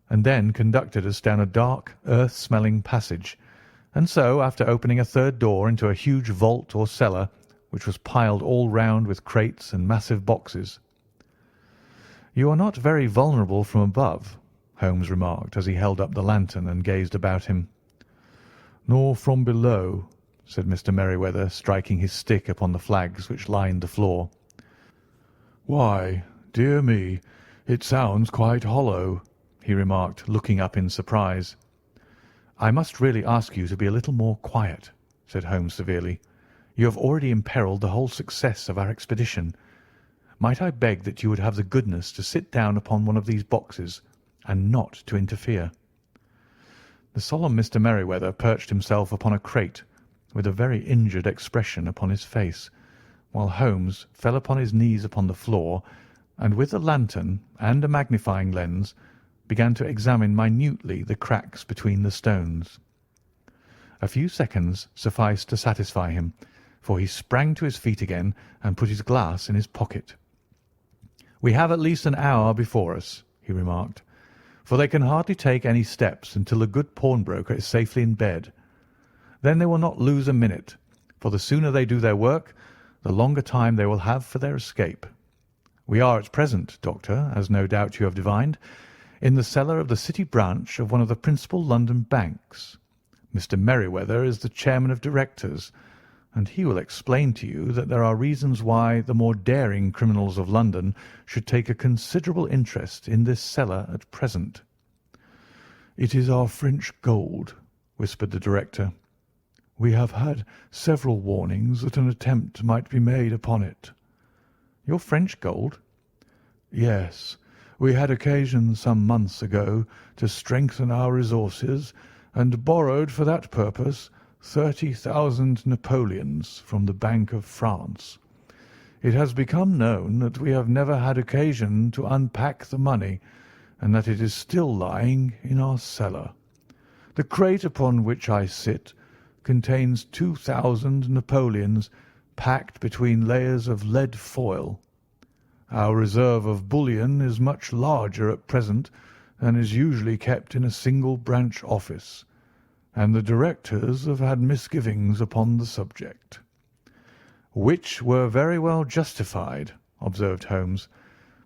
and then conducted us down a dark, earth-smelling passage, and so, after opening a third door into a huge vault or cellar, which was piled all round with crates and massive boxes. "You are not very vulnerable from above," Holmes remarked, as he held up the lantern and gazed about him. "Nor from below," said Mr. Merryweather, striking his stick upon the flags which lined the floor. "Why, dear me, it sounds quite hollow," he remarked, looking up in surprise. "I must really ask you to be a little more quiet," said Holmes severely. "You have already imperilled the whole success of our expedition. Might I beg that you would have the goodness to sit down upon one of these boxes, and not to interfere?" The solemn Mr. Merryweather perched himself upon a crate, with a very injured expression upon his face, while Holmes fell upon his knees upon the floor, and with the lantern and a magnifying lens began to examine minutely the cracks between the stones. A few seconds sufficed to satisfy him, for he sprang to his feet again and put his glass in his pocket. "We have at least an hour before us," he remarked, "for they can hardly take any steps until the good pawnbroker is safely in bed. Then they will not lose a minute, for the sooner they do their work, the longer time they will have for their escape. We are at present, Doctor, as no doubt you have divined, in the cellar of the City branch of one of the principal London banks. Mr. Merryweather is the chairman of directors, and he will explain to you that there are reasons why the more daring criminals of London should take a considerable interest in this cellar at present." "It is our French gold," whispered the director. "We have had several warnings that an attempt might be made upon it." "Your French gold?" "Yes. We had occasion some months ago to strengthen our resources, and borrowed for that purpose 30,000 napoleons from the Bank of France. It has become known that we have never had occasion to unpack the money, and that it is still lying in our cellar. The crate upon which I sit contains 2,000 napoleons packed between layers of lead foil. Our reserve of bullion is much larger at present than is usually kept in a single branch office, and the directors have had misgivings upon the subject." "Which were very well justified," observed Holmes.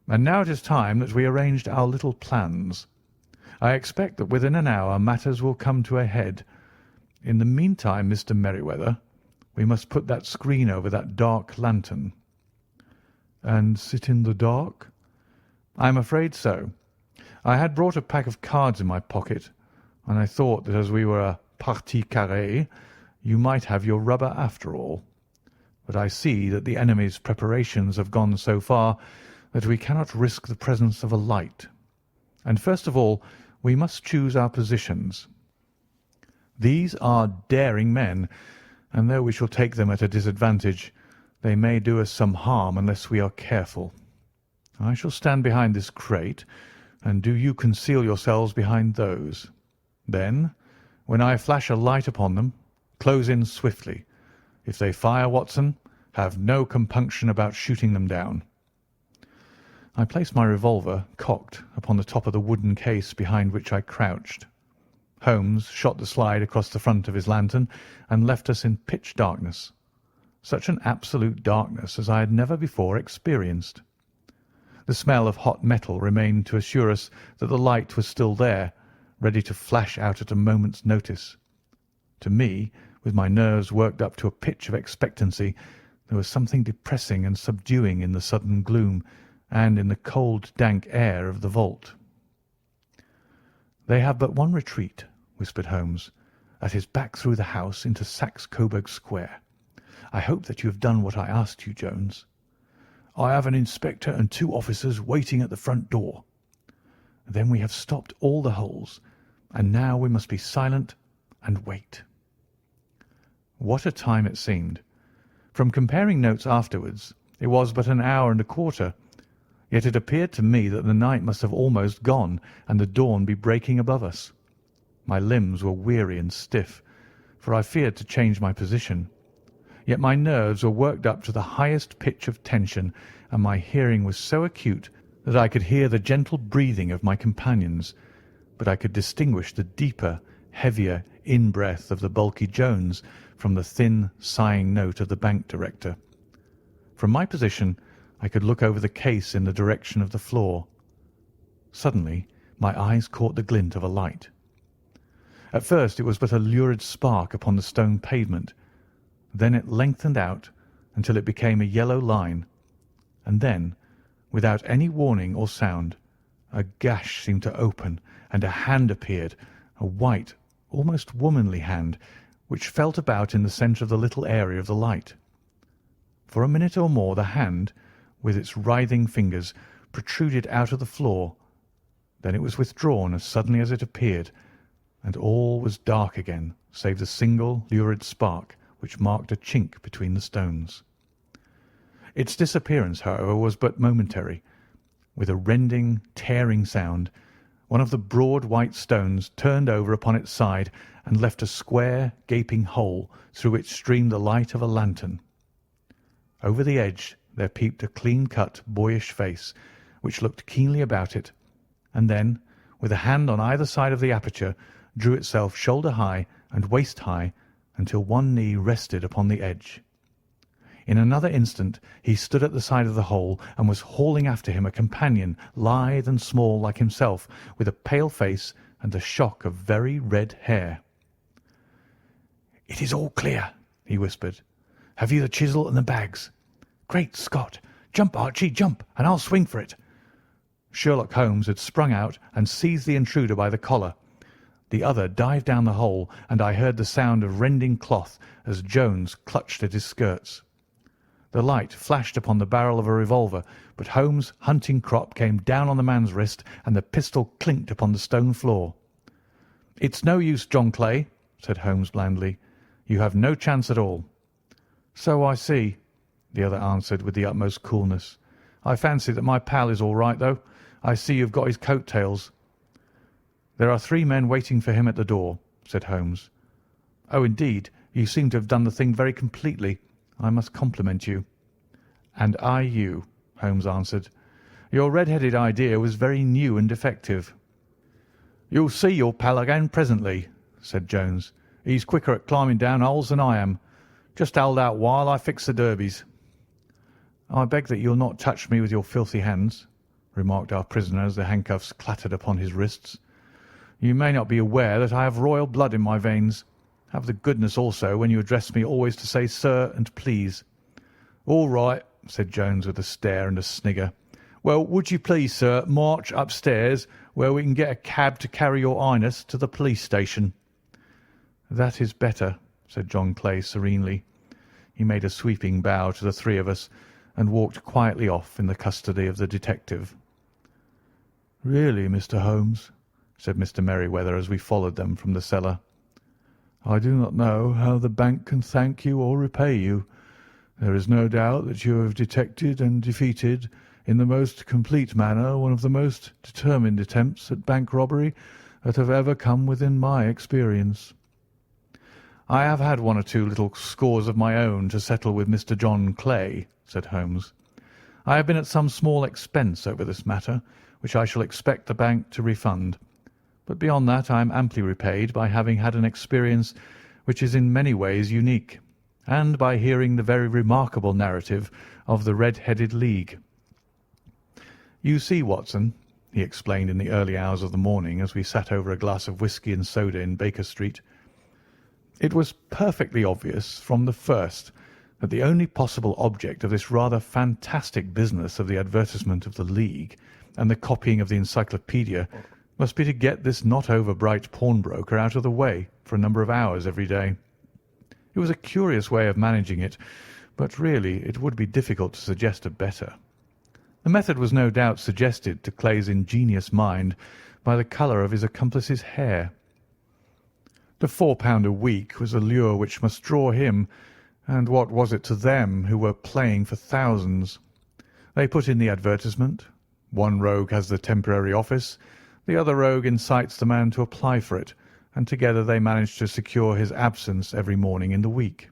"And now it is time that we arranged our little plans. I expect that within an hour matters will come to a head. In the meantime, Mr. Merryweather, we must put that screen over that dark lantern." "And sit in the dark?" "I am afraid so. I had brought a pack of cards in my pocket, and I thought that as we were a partie carrée, you might have your rubber after all. But I see that the enemy's preparations have gone so far that we cannot risk the presence of a light. And first of all, we must choose our positions. These are daring men, and though we shall take them at a disadvantage, they may do us some harm unless we are careful. I shall stand behind this crate, and do you conceal yourselves behind those. Then, when I flash a light upon them, close in swiftly. If they fire, Watson, have no compunction about shooting them down." I placed my revolver, cocked, upon the top of the wooden case behind which I crouched. Holmes shot the slide across the front of his lantern and left us in pitch darkness. Such an absolute darkness as I had never before experienced. The smell of hot metal remained to assure us that the light was still there, ready to flash out at a moment's notice. To me, with my nerves worked up to a pitch of expectancy, there was something depressing and subduing in the sudden gloom and in the cold, dank air of the vault. "They have but one retreat," whispered Holmes. "That is back through the house into Saxe Coburg Square. I hope that you have done what I asked you, Jones." "I have an inspector and 2 officers waiting at the front door." "Then we have stopped all the holes, and now we must be silent and wait." What a time it seemed! From comparing notes afterwards, it was but an hour and a quarter. Yet it appeared to me that the night must have almost gone and the dawn be breaking above us. My limbs were weary and stiff, for I feared to change my position. Yet my nerves were worked up to the highest pitch of tension, and my hearing was so acute that I could hear the gentle breathing of my companions, but I could distinguish the deeper, heavier in-breath of the bulky Jones from the thin, sighing note of the bank director. From my position I could look over the case in the direction of the floor. Suddenly my eyes caught the glint of a light. At first it was but a lurid spark upon the stone pavement. Then it lengthened out until it became a yellow line, and then, without any warning or sound, a gash seemed to open and a hand appeared, a white, almost womanly hand, which felt about in the centre of the little area of the light. For a minute or more the hand, with its writhing fingers, protruded out of the floor. Then it was withdrawn as suddenly as it appeared, and all was dark again save the single lurid spark which marked a chink between the stones. Its disappearance, however, was but momentary. With a rending, tearing sound, one of the broad white stones turned over upon its side and left a square, gaping hole through which streamed the light of a lantern. Over the edge there peeped a clean-cut, boyish face, which looked keenly about it, and then, with a hand on either side of the aperture, drew itself shoulder-high and waist-high until one knee rested upon the edge. In another instant he stood at the side of the hole and was hauling after him a companion, lithe and small like himself, with a pale face and a shock of very red hair. "It is all clear," he whispered. "Have you the chisel and the bags? Great Scott! Jump, Archie, jump, and I'll swing for it." Sherlock Holmes had sprung out and seized the intruder by the collar. The other dived down the hole, and I heard the sound of rending cloth as Jones clutched at his skirts. The light flashed upon the barrel of a revolver, but Holmes' hunting crop came down on the man's wrist, and the pistol clinked upon the stone floor. "It's no use, John Clay," said Holmes blandly. "You have no chance at all." "So I see," the other answered with the utmost coolness. "I fancy that my pal is all right, though. I see you've got his coat-tails." "There are 3 men waiting for him at the door," said Holmes. "Oh, indeed, you seem to have done the thing very completely. I must compliment you." "And I you," Holmes answered. "Your red-headed idea was very new and effective." "You'll see your pal again presently," said Jones. "He's quicker at climbing down holes than I am. Just hold out while I fix the derbies." "I beg that you'll not touch me with your filthy hands," remarked our prisoner as the handcuffs clattered upon his wrists. "You may not be aware that I have royal blood in my veins. Have the goodness also, when you address me, always to say sir and please." "All right," said Jones with a stare and a snigger. "Well, would you please, sir, march upstairs, where we can get a cab to carry your highness to the police station?" "That is better," said John Clay serenely. He made a sweeping bow to the 3 of us and walked quietly off in the custody of the detective. "Really, Mr. Holmes," said Mr. Merryweather as we followed them from the cellar, "I do not know how the bank can thank you or repay you. There is no doubt that you have detected and defeated in the most complete manner one of the most determined attempts at bank robbery that have ever come within my experience." "I have had 1 or 2 little scores of my own to settle with Mr. John Clay," said Holmes. "I have been at some small expense over this matter, which I shall expect the bank to refund. But beyond that I am amply repaid by having had an experience which is in many ways unique, and by hearing the very remarkable narrative of the Red-Headed League. You see, Watson," he explained in the early hours of the morning as we sat over a glass of whisky and soda in Baker Street, "it was perfectly obvious from the first that the only possible object of this rather fantastic business of the advertisement of the League and the copying of the Encyclopædia must be to get this not over-bright pawnbroker out of the way for a number of hours every day. It was a curious way of managing it, but really it would be difficult to suggest a better. The method was no doubt suggested to Clay's ingenious mind by the colour of his accomplice's hair. The £4 a week was a lure which must draw him, and what was it to them who were playing for thousands? They put in the advertisement, One rogue has the temporary office, the other rogue incites the man to apply for it, and together they manage to secure his absence every morning in the week.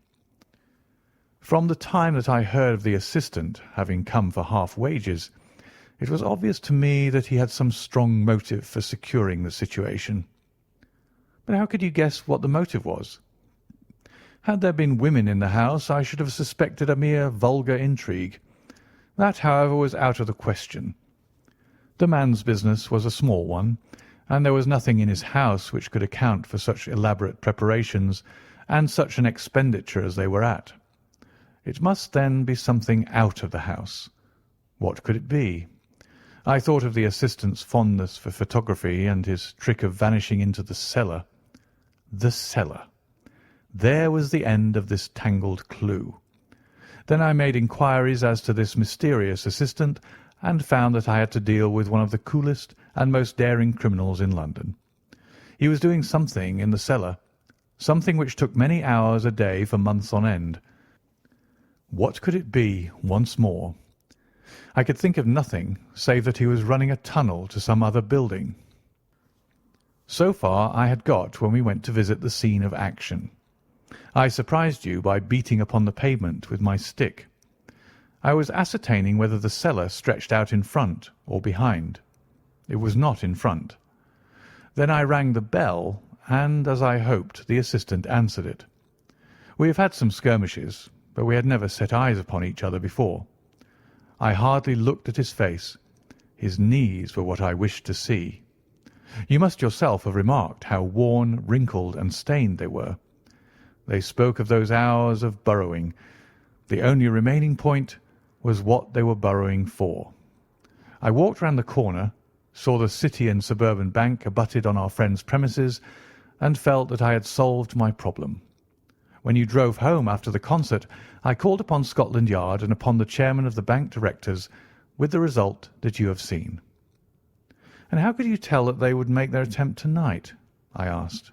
From the time that I heard of the assistant having come for half wages, it was obvious to me that he had some strong motive for securing the situation. But how could you guess what the motive was? Had there been women in the house, I should have suspected a mere vulgar intrigue. That, however, was out of the question. The man's business was a small one, and there was nothing in his house which could account for such elaborate preparations and such an expenditure as they were at. It must then be something out of the house. What could it be? I thought of the assistant's fondness for photography and his trick of vanishing into the cellar. The cellar. There was the end of this tangled clue. Then I made inquiries as to this mysterious assistant and found that I had to deal with one of the coolest and most daring criminals in London. He was doing something in the cellar, something which took many hours a day for months on end. What could it be once more? I could think of nothing save that he was running a tunnel to some other building. So far I had got when we went to visit the scene of action. I surprised you by beating upon the pavement with my stick. I was ascertaining whether the cellar stretched out in front or behind. It was not in front. Then I rang the bell, and, as I hoped, the assistant answered it. We have had some skirmishes, but we had never set eyes upon each other before. I hardly looked at his face. His knees were what I wished to see. You must yourself have remarked how worn, wrinkled, and stained they were. They spoke of those hours of burrowing. The only remaining point was what they were burrowing for. I walked round the corner, saw the City and Suburban Bank abutted on our friend's premises, and felt that I had solved my problem. When you drove home after the concert, I called upon Scotland Yard and upon the chairman of the bank directors, with the result that you have seen. And how could you tell that they would make their attempt tonight? I asked.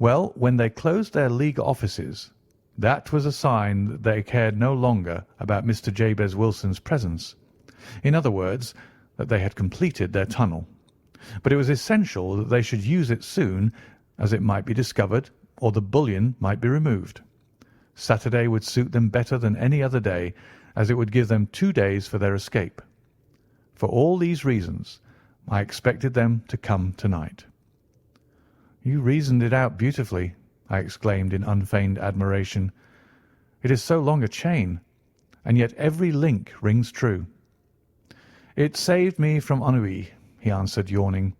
Well, when they closed their League offices, that was a sign that they cared no longer about Mr. Jabez Wilson's presence. In other words, that they had completed their tunnel. But it was essential that they should use it soon, as it might be discovered or the bullion might be removed. Saturday would suit them better than any other day, as it would give them 2 days for their escape. For all these reasons, I expected them to come tonight. You reasoned it out beautifully, I exclaimed in unfeigned admiration. It is so long a chain, and yet every link rings true. It saved me from ennui, he answered, yawning.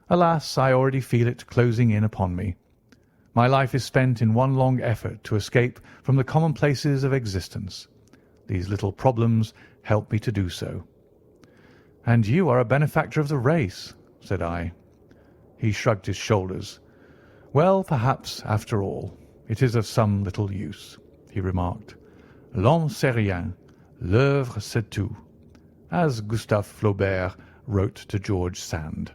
Alas, I already feel it closing in upon me. My life is spent in one long effort to escape from the commonplaces of existence. These little problems help me to do so. And you are a benefactor of the race, said I. He shrugged his shoulders. Well, perhaps, after all, it is of some little use, he remarked. L'homme c'est rien, l'œuvre c'est tout, as Gustave Flaubert wrote to George Sand.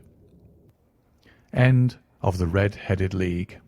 End of The Red-Headed League.